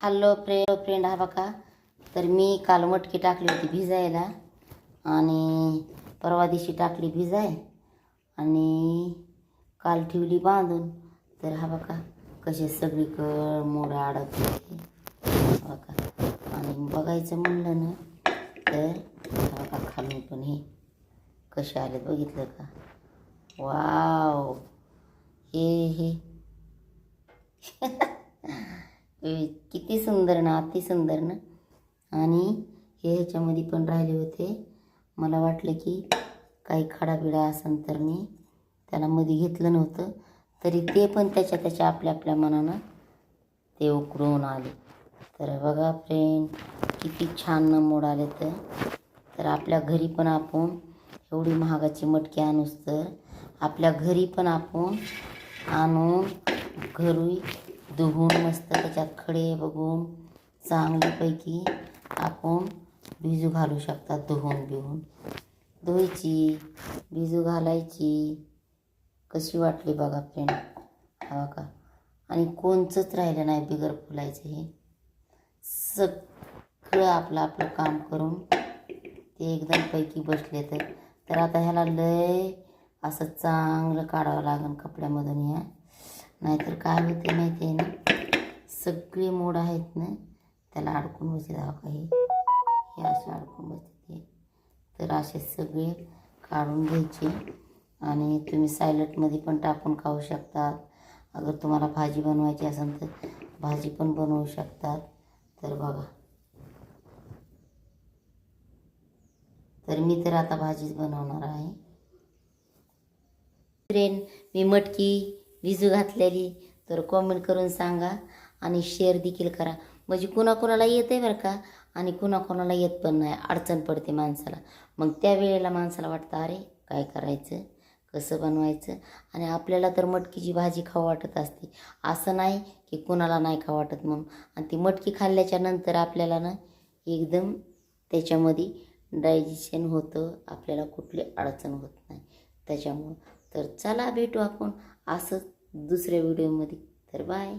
Hello friend हा बघा. तर मी काल मटकी टाकली होती भिजायला आणि परवा दिवशी टाकली भिजाय आणि काल ठेवली बांधून. तर हा बघा कसे सगळीकडे मोड अडकले बघा. आणि बघायचं म्हणलं ना तर हा बघा खालून पण हे कसे आले बघितलं का. वाव हे किती सुंदर ना, अति सुंदर ना. आणि हे ह्याच्यामध्ये पण राहिले होते. मला वाटलं की काही खडाबिडा असेल तर मी त्याला मध्ये घेतलं नव्हतं, तरी ते पण त्याच्या आपल्या मनानं ते उकळून आले. तर बघा फ्रेंड किती छान मोड आले. तर आपल्या घरी पण आपण एवढी महागाची मटकी आणूस तर आपल्या घरी पण आपण आणून घरी धुवून मस्त त्याच्यात खडे बघून चांगल्यापैकी आपण भिजू घालू शकतात. धुवून धुवायची भिजू घालायची. कशी वाटली बघा फ्रेंड हा बघा. आणि कोणचंच राहिलं नाही बिगर फुलायचं. हे सगळं आपलं काम करून ते एकदम पैकी बसले. तर आता ह्याला लय असं चांगलं काढावं लागेल कपड्यामधून ह्या, नाहीतर काय होते माहिती आहे ना, सगळे मोड आहेत ना त्याला अडकून बसते. हे असे अडकून बसते. तर असे सगळे काढून घ्यायचे आणि तुम्ही सॅलडमध्ये पण टाकून खाऊ शकतात. अगर तुम्हाला भाजी बनवायची असेल तर भाजी पण बनवू शकतात. तर बघा, तर मी तर आता भाजीच बनवणार आहे. फ्रेंड मी मटकी भिजू घातलेली तर कॉमेंट करून सांगा आणि शेअर देखील करा. म्हणजे कुणाकुणाला येत आहे बरं का, आणि कुणाकुणाला येत पण नाही. अडचण पडते माणसाला. मग त्यावेळेला माणसाला वाटतं अरे काय करायचं, कसं बनवायचं. आणि आपल्याला तर मटकीची भाजी खाऊ वाटत असते. असं नाही की कुणाला नाही खाऊ वाटत म्हणून. आणि ती मटकी खाल्ल्याच्या नंतर आपल्याला ना एकदम त्याच्यामध्ये डायजेशन होतं. आपल्याला कुठली अडचण होत नाही त्याच्यामुळं. तर चला भेटू आपण असंच दुसऱ्या व्हिडिओमध्ये. तर बाय.